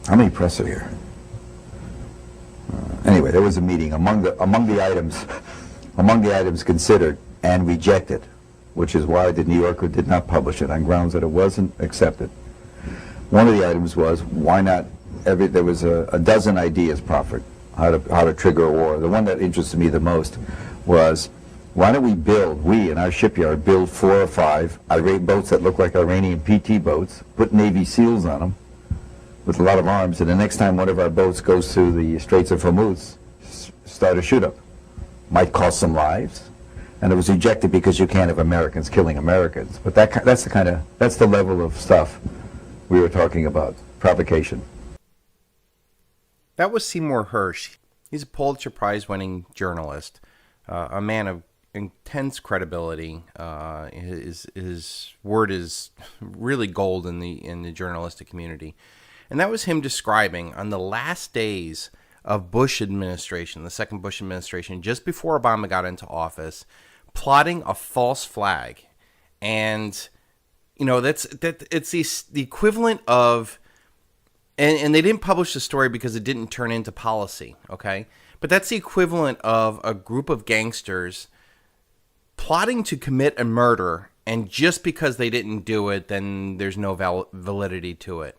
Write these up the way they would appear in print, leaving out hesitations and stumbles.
How many press are here? Anyway, there was a meeting among the items considered and rejected, which is why the New Yorker did not publish it on grounds that it wasn't accepted. One of the items was why not there was a dozen ideas proffered how to trigger a war. The one that interested me the most was, why don't we in our shipyard build 4 or 5 irate boats that look like Iranian PT boats, put Navy SEALs on them with a lot of arms, and the next time one of our boats goes through the Straits of Hormuz, start a shoot-up. Might cost some lives, and it was rejected because you can't have Americans killing Americans. But that's the level of stuff we were talking about, provocation. That was Seymour Hersh. He's a Pulitzer Prize-winning journalist, a man of intense credibility. His word is really gold in the journalistic community. And that was him describing on the last days of Bush administration, the second Bush administration, just before Obama got into office, plotting a false flag. And, you know, it's the equivalent of, and they didn't publish the story because it didn't turn into policy, okay? But that's the equivalent of a group of gangsters plotting to commit a murder, and just because they didn't do it, then there's no validity to it.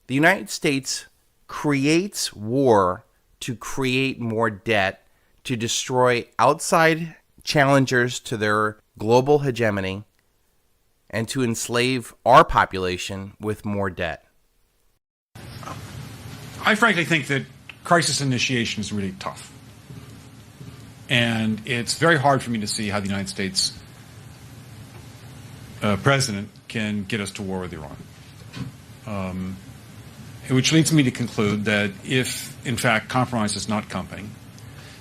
The United States creates war to create more debt, to destroy outside challengers to their global hegemony, and to enslave our population with more debt. I frankly think that crisis initiation is really tough. And it's very hard for me to see how the United States president can get us to war with Iran. Which leads me to conclude that if, in fact, compromise is not coming,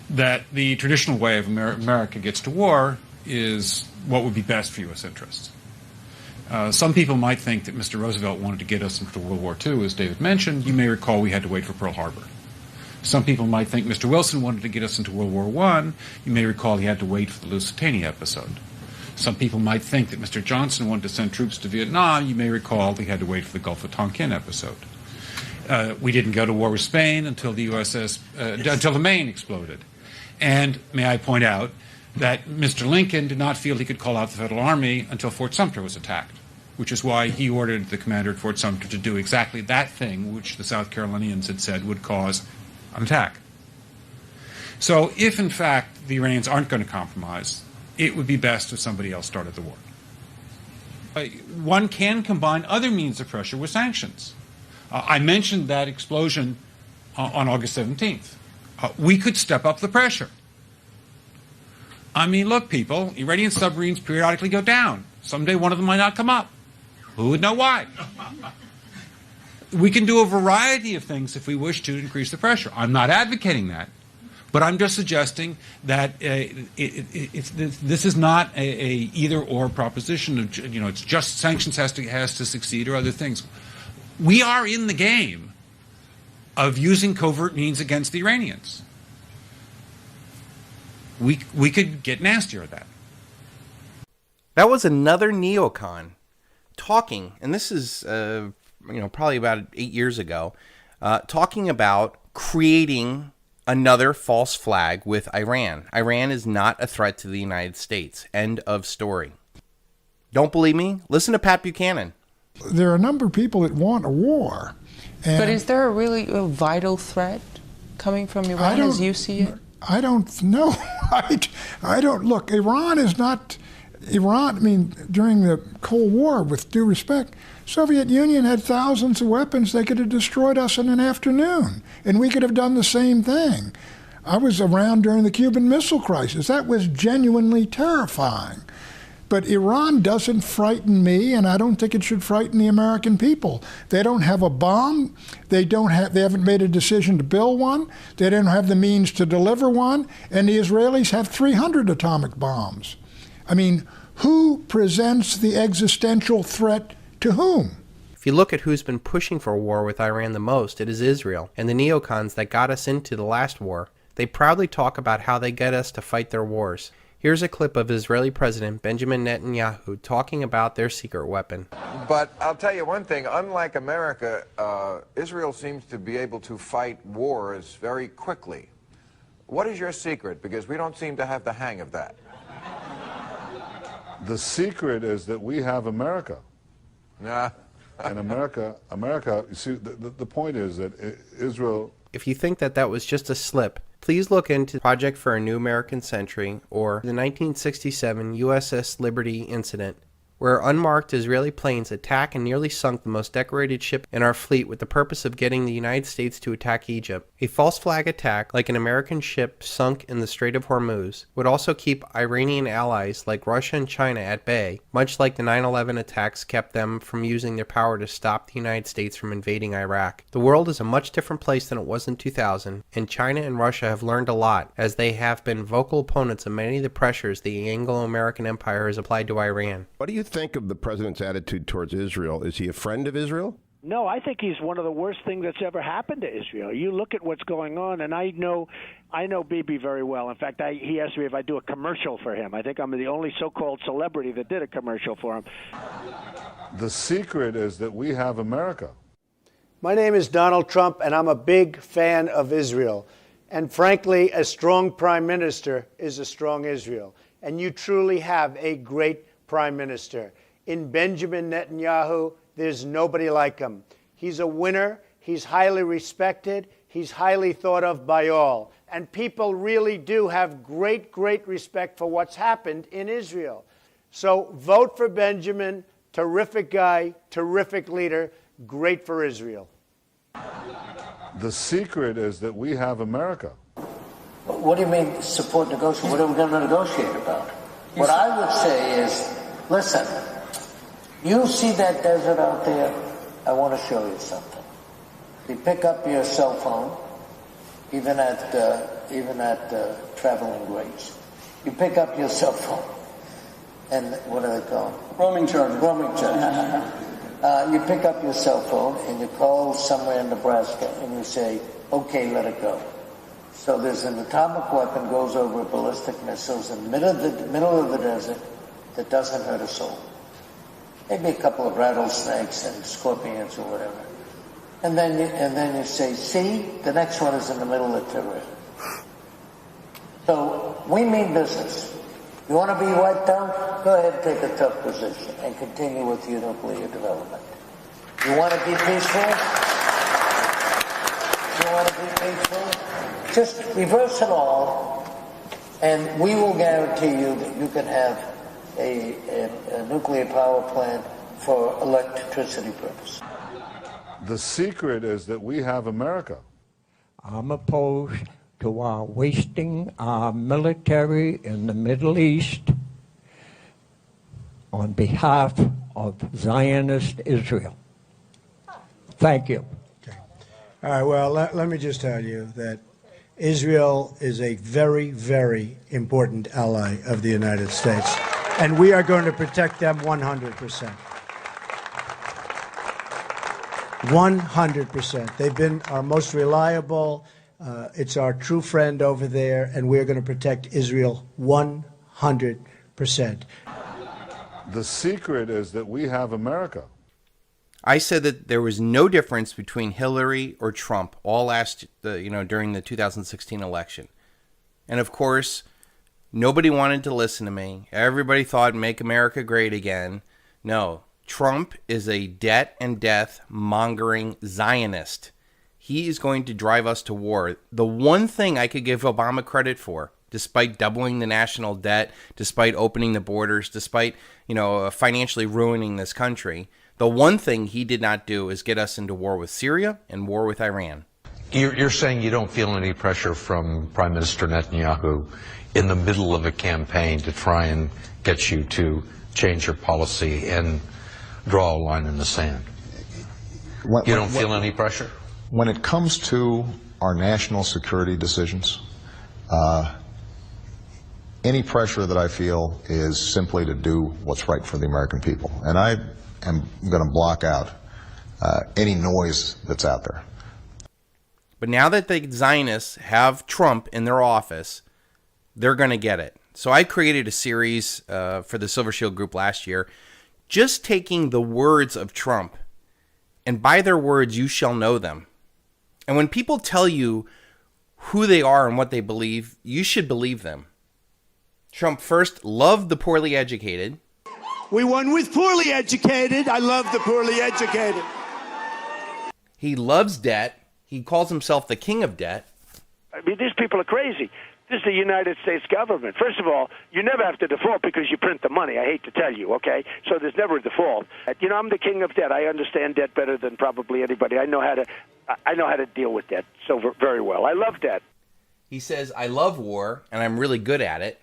that the traditional way of America gets to war is what would be best for U.S. interests. Some people might think that Mr. Roosevelt wanted to get us into World War II, as David mentioned. You may recall we had to wait for Pearl Harbor. Some people might think Mr. Wilson wanted to get us into World War I. You may recall he had to wait for the Lusitania episode. Some people might think that Mr. Johnson wanted to send troops to Vietnam. You may recall he had to wait for the Gulf of Tonkin episode. We didn't go to war with Spain until the until the Maine exploded. And may I point out that Mr. Lincoln did not feel he could call out the Federal Army until Fort Sumter was attacked, which is why he ordered the commander at Fort Sumter to do exactly that thing which the South Carolinians had said would cause an attack. So if, in fact, the Iranians aren't going to compromise, it would be best if somebody else started the war. One can combine other means of pressure with sanctions. I mentioned that explosion on August 17th. We could step up the pressure. I mean, look, people, Iranian submarines periodically go down. Someday one of them might not come up. Who would know why? We can do a variety of things if we wish to increase the pressure. I'm not advocating that, but I'm just suggesting that this is not a either-or proposition. It's just sanctions has to succeed or other things. We are in the game of using covert means against the Iranians. We could get nastier at that. That was another neocon talking, and this is probably about 8 years ago, talking about creating another false flag with Iran. Iran is not a threat to the United States. End of story. Don't believe me? Listen to Pat Buchanan. There are a number of people that want a war. But is there a vital threat coming from Iran as you see it? I don't know. I don't. Look, Iran is not... Iran, I mean, during the Cold War, with due respect, Soviet Union had thousands of weapons. They could have destroyed us in an afternoon, and we could have done the same thing. I was around during the Cuban Missile Crisis. That was genuinely terrifying. But Iran doesn't frighten me, and I don't think it should frighten the American people. They don't have a bomb. They haven't made a decision to build one. They don't have the means to deliver one. And the Israelis have 300 atomic bombs. I mean, who presents the existential threat to whom? If you look at who's been pushing for a war with Iran the most, it is Israel. And the neocons that got us into the last war, they proudly talk about how they get us to fight their wars. Here's a clip of Israeli President Benjamin Netanyahu talking about their secret weapon. But I'll tell you one thing, unlike America, Israel seems to be able to fight wars very quickly. What is your secret? Because we don't seem to have the hang of that. The secret is that we have America. Nah. And America, you see, the point is that Israel... If you think that that was just a slip, please look into Project for a New American Century or the 1967 USS Liberty incident, where unmarked Israeli planes attacked and nearly sunk the most decorated ship in our fleet with the purpose of getting the United States to attack Egypt. A false flag attack, like an American ship sunk in the Strait of Hormuz, would also keep Iranian allies like Russia and China at bay, much like the 9/11 attacks kept them from using their power to stop the United States from invading Iraq. The world is a much different place than it was in 2000, and China and Russia have learned a lot, as they have been vocal opponents of many of the pressures the Anglo-American empire has applied to Iran. What do you think of the president's attitude towards Israel? Is he a friend of Israel? No, I think he's one of the worst things that's ever happened to Israel. You look at what's going on, and I know Bibi very well. In fact, he asked me if I do a commercial for him. I think I'm the only so-called celebrity that did a commercial for him. The secret is that we have America. My name is Donald Trump, and I'm a big fan of Israel. And frankly, a strong prime minister is a strong Israel. And you truly have a great prime minister. In Benjamin Netanyahu, there's nobody like him. He's a winner. He's highly respected. He's highly thought of by all. And people really do have great, great respect for what's happened in Israel. So vote for Benjamin. Terrific guy, terrific leader, great for Israel. The secret is that we have America. What do you mean support negotiation? What are we going to negotiate about? What I would say is, listen, you see that desert out there? I want to show you something. You pick up your cell phone, even at traveling grades. You pick up your cell phone, and what are they called? Roaming charge. Roaming charge. You pick up your cell phone and you call somewhere in Nebraska and you say, "Okay, let it go." So there's an atomic weapon goes over ballistic missiles in the middle of the desert that doesn't hurt a soul. Maybe a couple of rattlesnakes and scorpions or whatever. And then you say, see, the next one is in the middle of terrain. So we mean business. You want to be wiped out? Go ahead and take a tough position and continue with your nuclear development. You want to be peaceful? You want to be peaceful? Just reverse it all, and we will guarantee you that you can have a nuclear power plant for electricity purposes. The secret is that we have America. I'm opposed to our wasting our military in the Middle East on behalf of Zionist Israel. Thank you. Okay. All right, well, let me just tell you that Israel is a very, very important ally of the United States, and we are going to protect them 100%. 100%. They've been our most reliable. It's our true friend over there, and we're going to protect Israel 100%. The secret is that we have America. I said that there was no difference between Hillary or Trump during the 2016 election. And of course, nobody wanted to listen to me. Everybody thought make America great again. No, Trump is a debt and death mongering Zionist. He is going to drive us to war. The one thing I could give Obama credit for, despite doubling the national debt, despite opening the borders, despite, financially ruining this country, the one thing he did not do is get us into war with Syria and war with Iran. You're saying you don't feel any pressure from Prime Minister Netanyahu in the middle of a campaign to try and get you to change your policy and draw a line in the sand? You don't feel any pressure? When it comes to our national security decisions, any pressure that I feel is simply to do what's right for the American people. And I am going to block out any noise that's out there. But now that the Zionists have Trump in their office, they're going to get it. So I created a series for the Silver Shield Group last year, just taking the words of Trump, and by their words you shall know them. And when people tell you who they are and what they believe, you should believe them. Trump first loved the poorly educated. We won with poorly educated. I love the poorly educated. He loves debt. He calls himself the king of debt. I mean, these people are crazy. This is the United States government. First of all, you never have to default because you print the money. I hate to tell you, okay? So there's never a default. You know, I'm the king of debt. I understand debt better than probably anybody. I know how to deal with debt so very well. I love debt. He says, I love war, and I'm really good at it.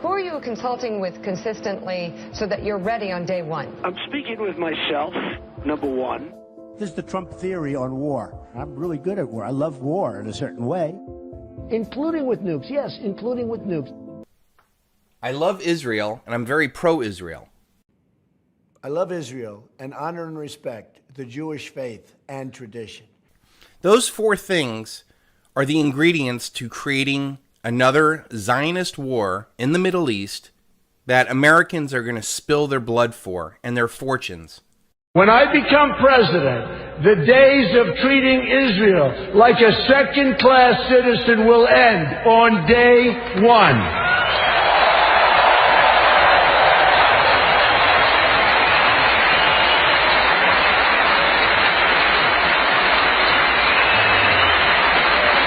Who are you consulting with consistently so that you're ready on day one? I'm speaking with myself, number one. This is the Trump theory on war. I'm really good at war. I love war in a certain way. Including with nukes. Yes, including with nukes. I love Israel, and I'm very pro-Israel. I love Israel and honor and respect the Jewish faith and tradition. Those four things are the ingredients to creating another Zionist war in the Middle East that Americans are going to spill their blood for and their fortunes. When I become president, the days of treating Israel like a second-class citizen will end on day one.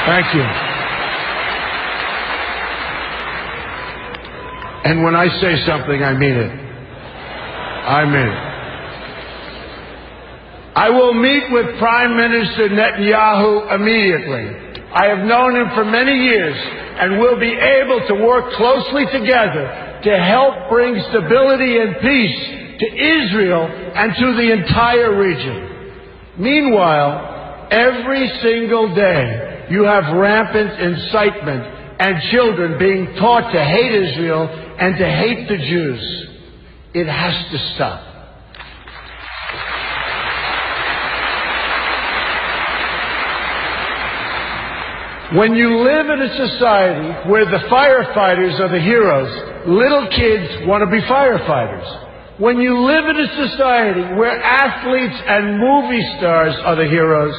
Thank you. And when I say something, I mean it. I mean it. I will meet with Prime Minister Netanyahu immediately. I have known him for many years and will be able to work closely together to help bring stability and peace to Israel and to the entire region. Meanwhile, every single day you have rampant incitement and children being taught to hate Israel and to hate the Jews. It has to stop. When you live in a society where the firefighters are the heroes, little kids want to be firefighters. When you live in a society where athletes and movie stars are the heroes,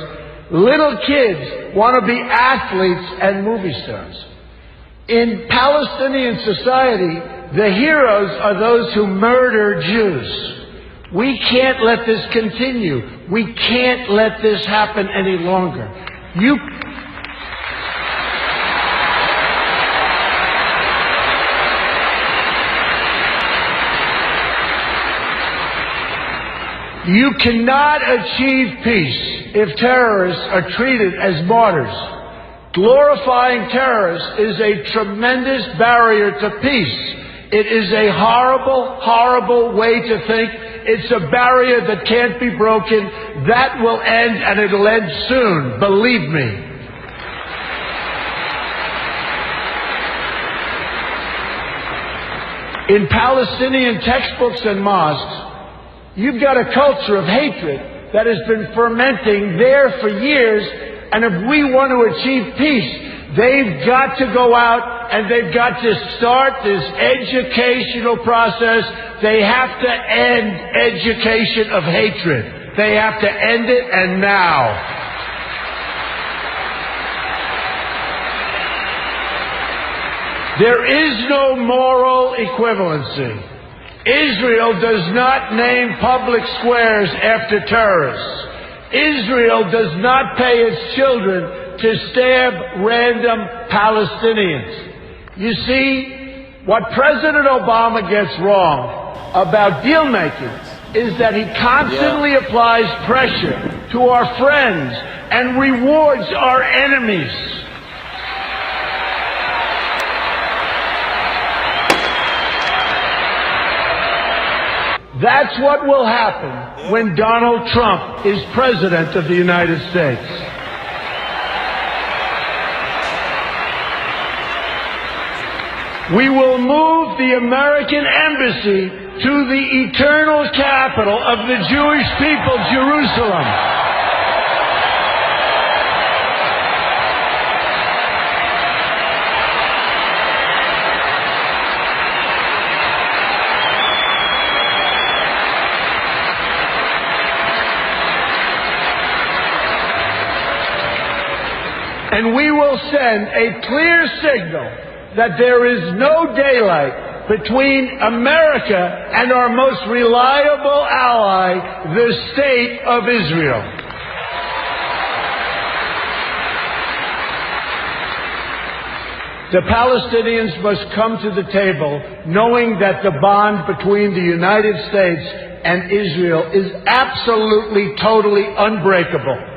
little kids want to be athletes and movie stars. In Palestinian society, the heroes are those who murder Jews. We can't let this continue. We can't let this happen any longer. You cannot achieve peace if terrorists are treated as martyrs. Glorifying terrorists is a tremendous barrier to peace. It is a horrible, horrible way to think. It's a barrier that can't be broken. That will end, and it'll end soon. Believe me. In Palestinian textbooks and mosques, you've got a culture of hatred that has been fermenting there for years, and if we want to achieve peace, they've got to go out and they've got to start this educational process. They have to end education of hatred. They have to end it, and now. There is no moral equivalency. Israel does not name public squares after terrorists. Israel does not pay its children to stab random Palestinians. You see, what President Obama gets wrong about deal-making is that he constantly applies pressure to our friends and rewards our enemies. That's what will happen when Donald Trump is President of the United States. We will move the American embassy to the eternal capital of the Jewish people, Jerusalem. And we will send a clear signal that there is no daylight between America and our most reliable ally, the State of Israel. The Palestinians must come to the table knowing that the bond between the United States and Israel is absolutely, totally unbreakable.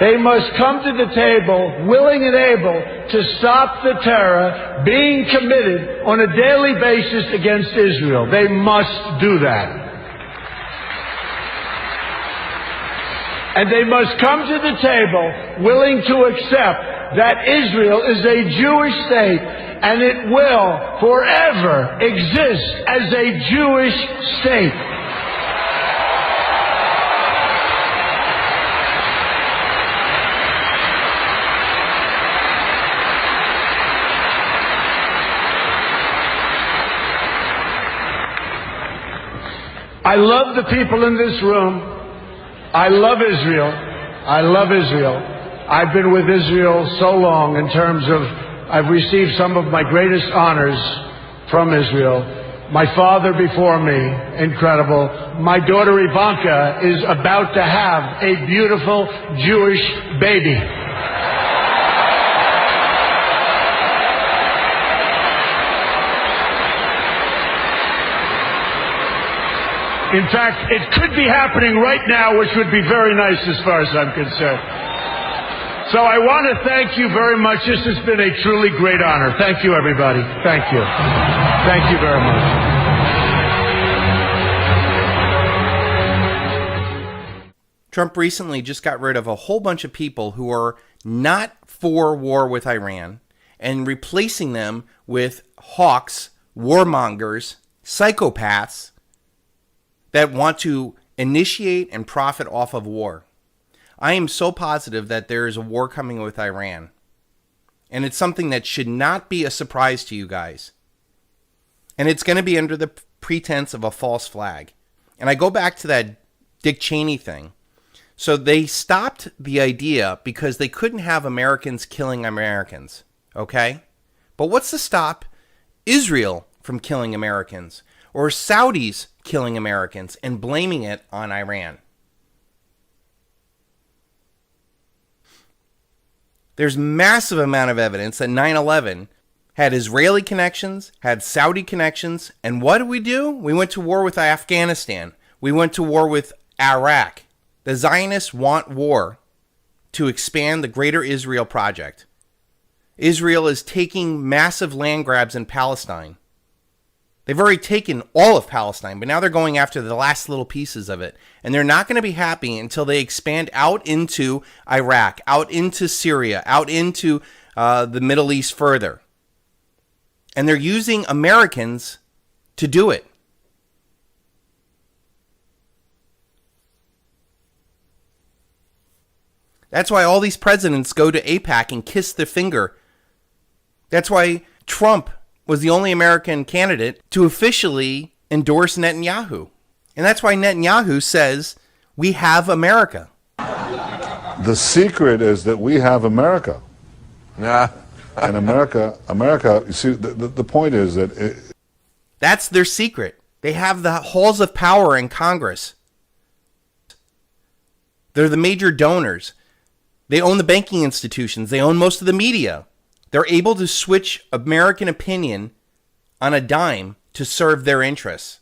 They must come to the table willing and able to stop the terror being committed on a daily basis against Israel. They must do that. And they must come to the table willing to accept that Israel is a Jewish state and it will forever exist as a Jewish state. I love the people in this room. I love Israel. I love Israel. I've been with Israel so long in terms of I've received some of my greatest honors from Israel. My father before me, incredible. My daughter Ivanka is about to have a beautiful Jewish baby. In fact, it could be happening right now, which would be very nice as far as I'm concerned. So I want to thank you very much. This has been a truly great honor. Thank you, everybody. Thank you. Thank you very much. Trump recently just got rid of a whole bunch of people who are not for war with Iran and replacing them with hawks, warmongers, psychopaths that want to initiate and profit off of war. I am so positive that there is a war coming with Iran. And it's something that should not be a surprise to you guys. And it's going to be under the pretense of a false flag. And I go back to that Dick Cheney thing. So they stopped the idea because they couldn't have Americans killing Americans. Okay? But what's to stop Israel from killing Americans? Or Saudis killing Americans and blaming it on Iran? There's massive amount of evidence that 9/11 had Israeli connections, had Saudi connections, and what did we do? We went to war with Afghanistan. We went to war with Iraq. The Zionists want war to expand the Greater Israel Project. Israel is taking massive land grabs in Palestine. They've already taken all of Palestine, but now they're going after the last little pieces of it. And they're not going to be happy until they expand out into Iraq, out into Syria, out into the Middle East further. And they're using Americans to do it. That's why all these presidents go to AIPAC and kiss their finger. That's why Trump was the only American candidate to officially endorse Netanyahu. And that's why Netanyahu says, we have America. The secret is that we have America. And America, you see, the point is that... That's their secret. They have the halls of power in Congress. They're the major donors. They own the banking institutions. They own most of the media. They're able to switch American opinion on a dime to serve their interests.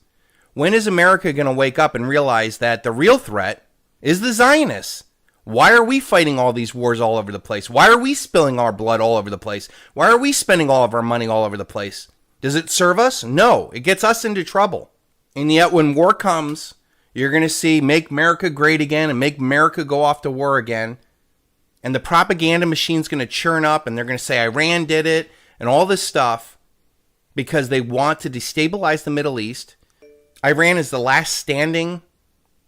When is America going to wake up and realize that the real threat is the Zionists? Why are we fighting all these wars all over the place? Why are we spilling our blood all over the place? Why are we spending all of our money all over the place? Does it serve us? No, it gets us into trouble. And yet when war comes, you're going to see Make America Great Again and Make America Go Off to War Again. And the propaganda machine's going to churn up and they're going to say Iran did it and all this stuff because they want to destabilize the Middle East. Iran is the last standing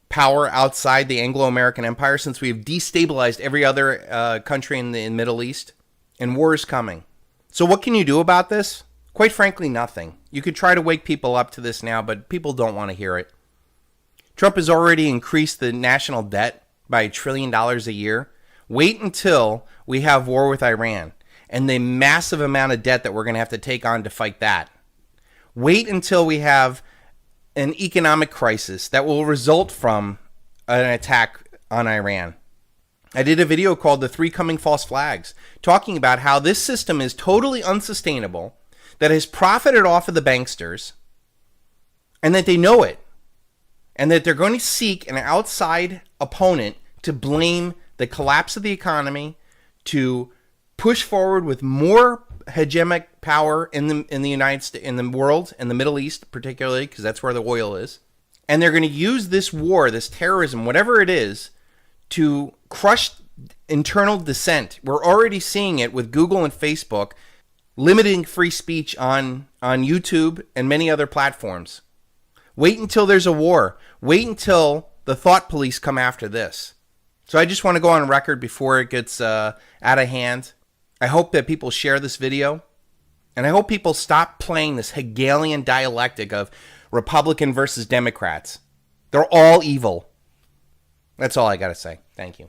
power outside the Anglo-American Empire since we have destabilized every other country in the Middle East. And war is coming. So what can you do about this? Quite frankly, nothing. You could try to wake people up to this now, but people don't want to hear it. Trump has already increased the national debt by $1 trillion a year. Wait until we have war with Iran and the massive amount of debt that we're going to have to take on to fight that. Wait until we have an economic crisis that will result from an attack on Iran. I did a video called The Three Coming False Flags, talking about how this system is totally unsustainable, that has profited off of the banksters, and that they know it, and that they're going to seek an outside opponent to blame the collapse of the economy, to push forward with more hegemonic power in the United States, in the world, in the Middle East particularly, because that's where the oil is. And they're going to use this war, this terrorism, whatever it is, to crush internal dissent. We're already seeing it with Google and Facebook limiting free speech on YouTube and many other platforms. Wait until there's a war. Wait until the thought police come after this. So I just want to go on record before it gets out of hand. I hope that people share this video, and I hope people stop playing this Hegelian dialectic of Republican versus Democrats. They're all evil. That's all I got to say. Thank you.